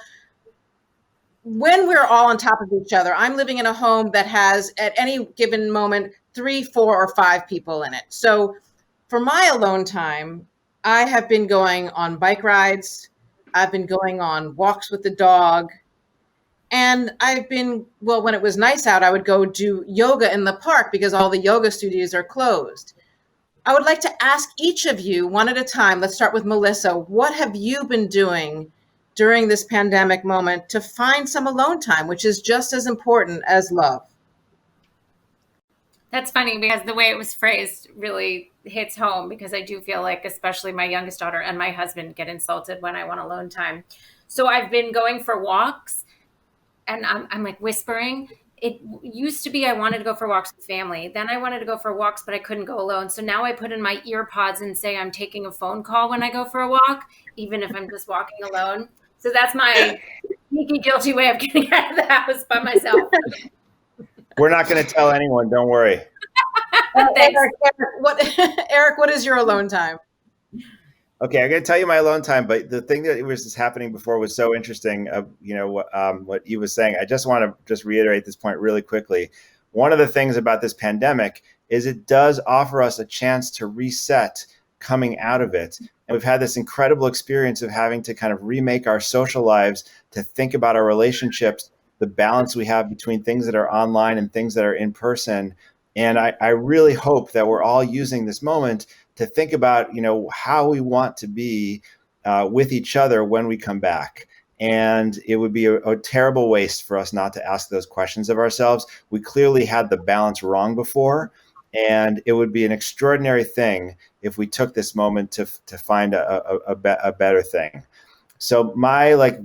when we're all on top of each other, I'm living in a home that has at any given moment 3, 4, or 5 people in it. So for my alone time, I have been going on bike rides. I've been going on walks with the dog. And when it was nice out, I would go do yoga in the park because all the yoga studios are closed. I would like to ask each of you one at a time. Let's start with Melissa. What have you been doing during this pandemic moment to find some alone time, which is just as important as love? That's funny because the way it was phrased really hits home, because I do feel like especially my youngest daughter and my husband get insulted when I want alone time. So I've been going for walks, and I'm like whispering. It used to be I wanted to go for walks with family. Then I wanted to go for walks, but I couldn't go alone. So now I put in my ear pods and say I'm taking a phone call when I go for a walk, even if I'm just walking alone. So that's my sneaky, guilty way of getting out of the house by myself. We're not going to tell anyone. Don't worry. Eric, what is your alone time? Okay, I'm going to tell you my alone time, but the thing that was just happening before was so interesting. What he was saying. I just want to just reiterate this point really quickly. One of the things about this pandemic is it does offer us a chance to reset coming out of it. And we've had this incredible experience of having to kind of remake our social lives, to think about our relationships, the balance we have between things that are online and things that are in person. And I really hope that we're all using this moment to think about, how we want to be with each other when we come back. And it would be a terrible waste for us not to ask those questions of ourselves. We clearly had the balance wrong before, and it would be an extraordinary thing if we took this moment to find a better thing. So my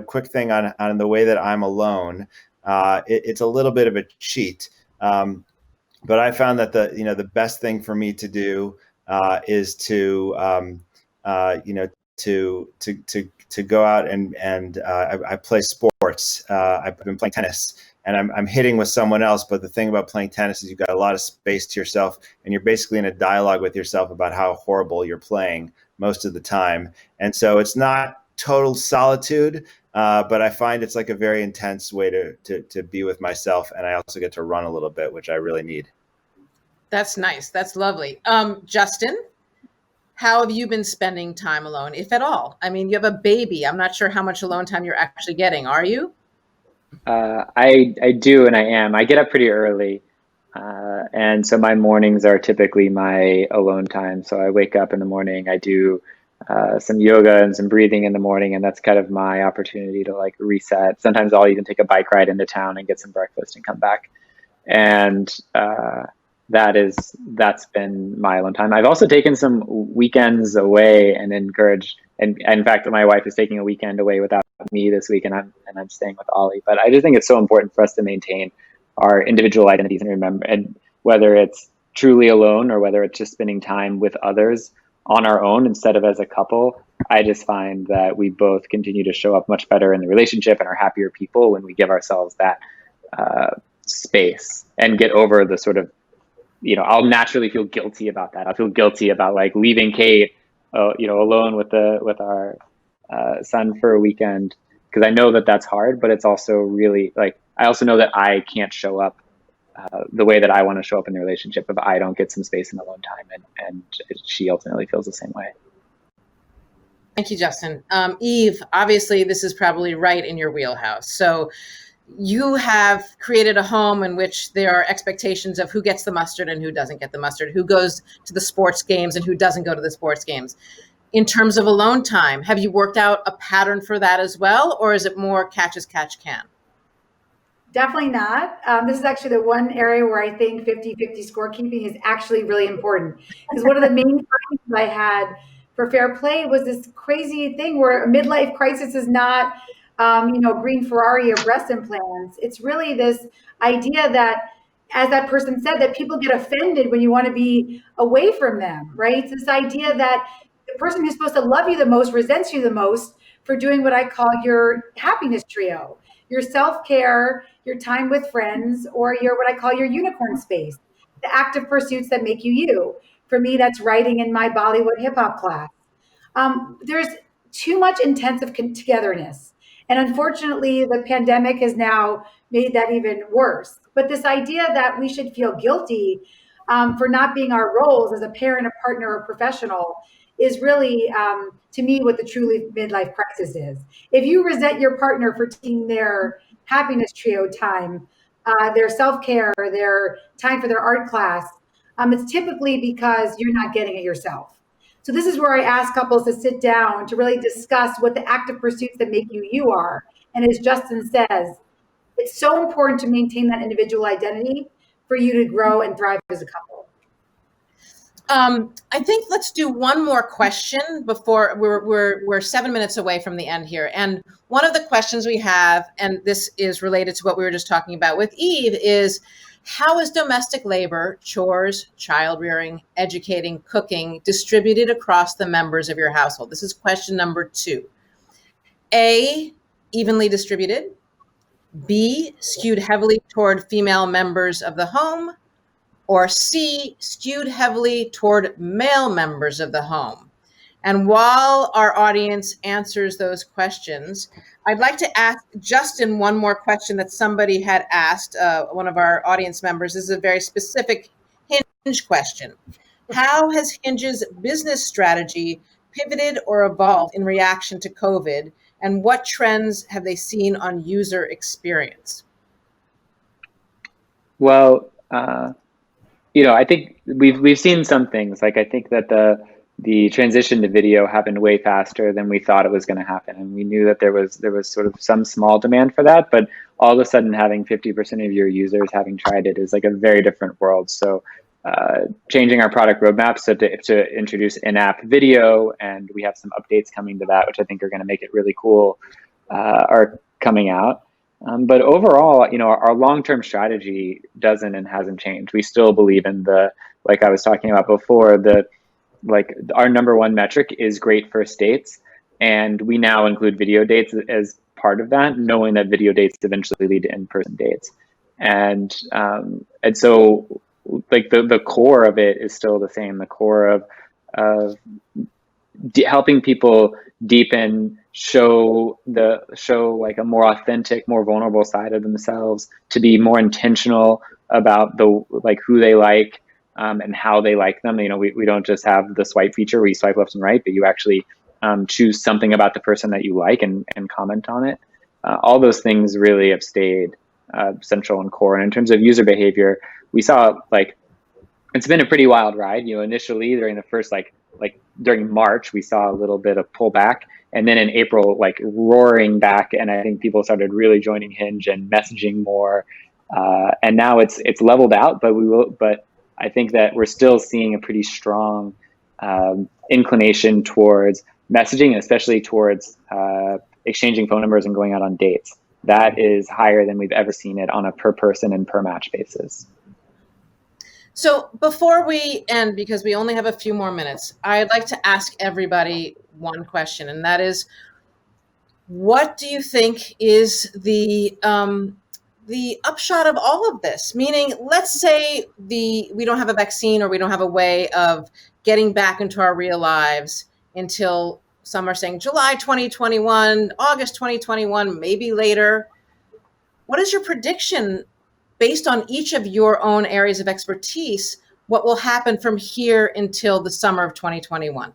quick thing on the way that I'm alone, it's a little bit of a cheat, but I found that the best thing for me to do is to to go out and I play sports. I've been playing tennis, and I'm hitting with someone else. But the thing about playing tennis is you've got a lot of space to yourself, and you're basically in a dialogue with yourself about how horrible you're playing most of the time. And so it's not total solitude, but I find it's like a very intense way to be with myself. And I also get to run a little bit, which I really need. That's nice. That's lovely. Justin, how have you been spending time alone, if at all? I mean, you have a baby. I'm not sure how much alone time you're actually getting. Are you? I do, and I am. I get up pretty early. And so my mornings are typically my alone time. So I wake up in the morning, I do some yoga and some breathing in the morning, and that's kind of my opportunity to like reset. Sometimes I'll even take a bike ride into town and get some breakfast and come back. And that's been my alone time. I've also taken some weekends away and encouraged, and in fact, my wife is taking a weekend away without me this week, and I'm staying with Ollie. But I just think it's so important for us to maintain our individual identities and remember, and whether it's truly alone or whether it's just spending time with others on our own instead of as a couple, I just find that we both continue to show up much better in the relationship and are happier people when we give ourselves that space and get over the sort of, I'll naturally feel guilty about that. I'll feel guilty about like leaving Kate, alone with our son for a weekend, because I know that that's hard, but it's also really like, I also know that I can't show up the way that I want to show up in the relationship if I don't get some space in alone time, and she ultimately feels the same way. Thank you, Justin. Eve, obviously this is probably right in your wheelhouse. So you have created a home in which there are expectations of who gets the mustard and who doesn't get the mustard, who goes to the sports games and who doesn't go to the sports games. In terms of alone time, have you worked out a pattern for that as well? Or is it more catch as catch can? Definitely not. This is actually the one area where I think 50-50 scorekeeping is actually really important. Because one of the main findings I had for fair play was this crazy thing where a midlife crisis is not, green Ferrari or breast implants. It's really this idea that, as that person said, that people get offended when you want to be away from them, right? It's this idea that the person who's supposed to love you the most resents you the most for doing what I call your happiness trio. Your self-care, your time with friends, or your what I call your unicorn space, the active pursuits that make you you. For me, that's writing in my Bollywood hip hop class. There's too much intensive togetherness. And unfortunately, the pandemic has now made that even worse. But this idea that we should feel guilty for not being our roles as a parent, a partner, or professional is really, to me, what the truly midlife crisis is. If you resent your partner for taking their happiness trio time, their self-care, their time for their art class, it's typically because you're not getting it yourself. So this is where I ask couples to sit down to really discuss what the active pursuits that make you you are. And as Justin says, it's so important to maintain that individual identity for you to grow and thrive as a couple. I think let's do one more question before we're 7 minutes away from the end here. And one of the questions we have, and this is related to what we were just talking about with Eve, is how is domestic labor, chores, child rearing, educating, cooking distributed across the members of your household? This is question number 2. A, evenly distributed. B, skewed heavily toward female members of the home. Or C, skewed heavily toward male members of the home. And while our audience answers those questions, I'd like to ask Justin one more question that somebody had asked, one of our audience members. This is a very specific Hinge question. How has Hinge's business strategy pivoted or evolved in reaction to COVID? And what trends have they seen on user experience? Well, I think we've seen some things. Like I think that the transition to video happened way faster than we thought it was going to happen, and we knew that there was sort of some small demand for that, but all of a sudden having 50% of your users having tried it is like a very different world. So changing our product roadmaps to introduce in-app video, and we have some updates coming to that, which I think are going to make it really cool, are coming out. But overall, our long-term strategy doesn't and hasn't changed. We still believe in like I was talking about before, our number one metric is great first dates, and we now include video dates as part of that, knowing that video dates eventually lead to in-person dates. And so like the core of it is still the same. The core of helping people deepen, show like a more authentic, more vulnerable side of themselves, to be more intentional about who they like, and how they like them. We don't just have the swipe feature where you swipe left and right, but you actually choose something about the person that you like and comment on it. All those things really have stayed central and core. And in terms of user behavior, we saw it's been a pretty wild ride. Initially during the first during March, we saw a little bit of pullback, and then in April, roaring back. And I think people started really joining Hinge and messaging more. And now it's leveled out, but I think that we're still seeing a pretty strong inclination towards messaging, and especially towards exchanging phone numbers and going out on dates. That is higher than we've ever seen it on a per person and per match basis. So before we end, because we only have a few more minutes, I'd like to ask everybody one question, and that is, what do you think is the upshot of all of this? Meaning, let's say we don't have a vaccine, or we don't have a way of getting back into our real lives until, some are saying July 2021, August 2021, maybe later. What is your prediction, based on each of your own areas of expertise, what will happen from here until the summer of 2021?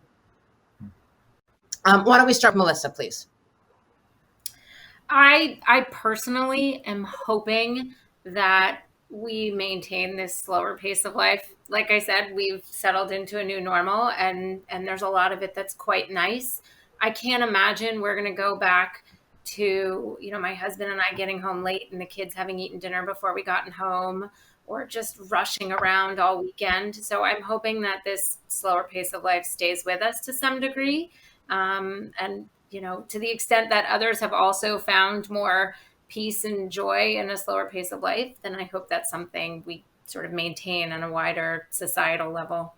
Why don't we start with Melissa, please? I personally am hoping that we maintain this slower pace of life. Like I said, we've settled into a new normal, and there's a lot of it that's quite nice. I can't imagine we're going to go back to, my husband and I getting home late and the kids having eaten dinner before we gotten home, or just rushing around all weekend. So I'm hoping that this slower pace of life stays with us to some degree. And to the extent that others have also found more peace and joy in a slower pace of life, then I hope that's something we sort of maintain on a wider societal level.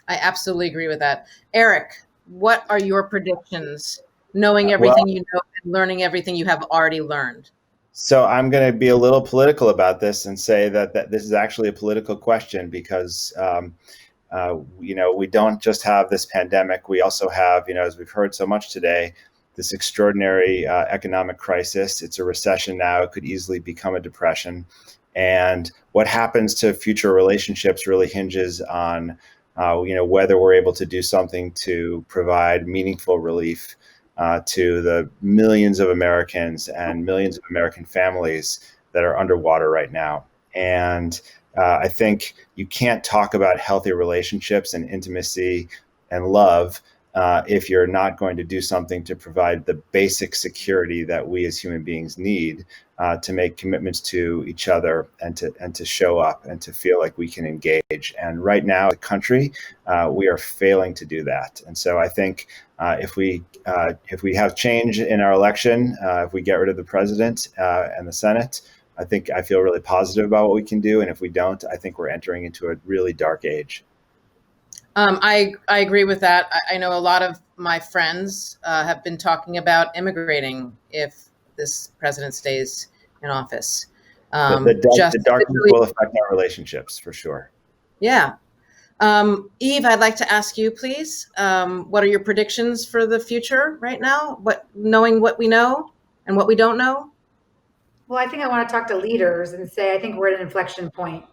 I absolutely agree with that. Eric, what are your predictions, knowing everything you know and learning everything you have already learned? So I'm going to be a little political about this and say that this is actually a political question, because we don't just have this pandemic. We also have, as we've heard so much today, this extraordinary economic crisis. It's a recession now. It could easily become a depression. And what happens to future relationships really hinges on, whether we're able to do something to provide meaningful relief to the millions of Americans and millions of American families that are underwater right now. And I think you can't talk about healthy relationships and intimacy and love if you're not going to do something to provide the basic security that we as human beings need to make commitments to each other, and to show up and to feel like we can engage. And right now, the country, we are failing to do that. And so I think if we have change in our election, if we get rid of the president and the Senate, I feel really positive about what we can do. And if we don't, I think we're entering into a really dark age. I agree with that. I know a lot of my friends have been talking about immigrating if this president stays in office. The darkness will affect our relationships for sure. Yeah. Eve, I'd like to ask you, please, what are your predictions for the future right now? Knowing what we know and what we don't know? Well, I think I want to talk to leaders and say, I think we're at an inflection point.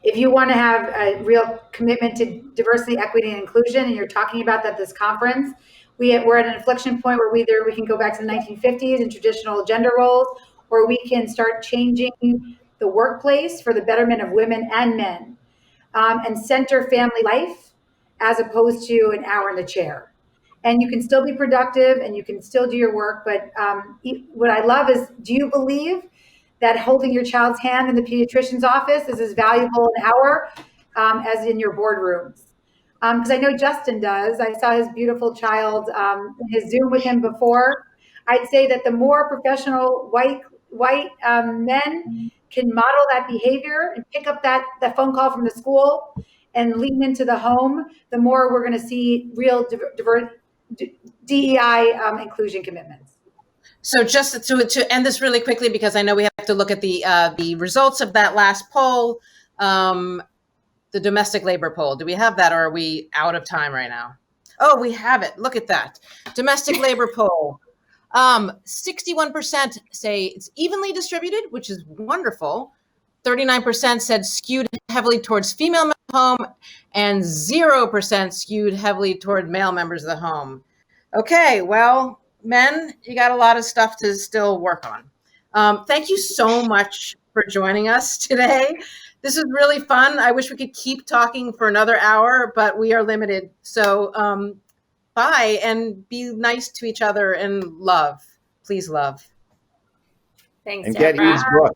If you want to have a real commitment to diversity, equity, and inclusion, and you're talking about that this conference, we're at an inflection point where either we can go back to the 1950s and traditional gender roles, or we can start changing the workplace for the betterment of women and men, and center family life as opposed to an hour in the chair. And you can still be productive and you can still do your work. But what I love is, do you believe that holding your child's hand in the pediatrician's office is as valuable an hour as in your boardrooms? Because I know Justin does. I saw his beautiful child, his Zoom with him before. I'd say that the more professional white men can model that behavior and pick up that phone call from the school and lean into the home, the more we're going to see real DEI inclusion commitments. So just to end this really quickly, because I know we have to look at the results of that last poll, the domestic labor poll. Do we have that, or are we out of time right now? Oh, we have it. Look at that. Domestic labor poll. 61% say it's evenly distributed, which is wonderful. 39% said skewed heavily towards female members of the home, and 0% skewed heavily toward male members of the home. Okay, well, men, you got a lot of stuff to still work on. Thank you so much for joining us today. This is really fun. I wish we could keep talking for another hour, but we are limited. So bye, and be nice to each other and love. Please love. Thanks, And get Deborah. Eve's book.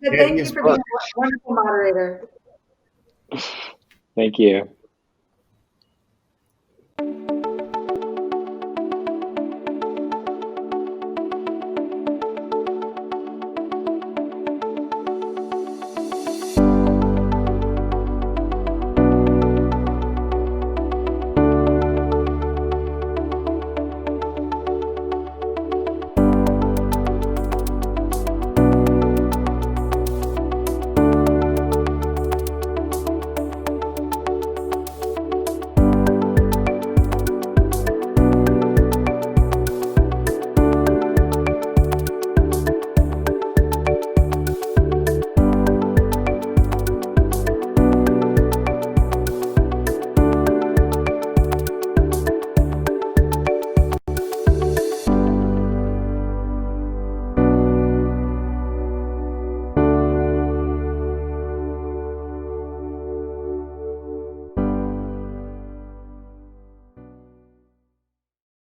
Thank you for being a wonderful moderator. Thank you.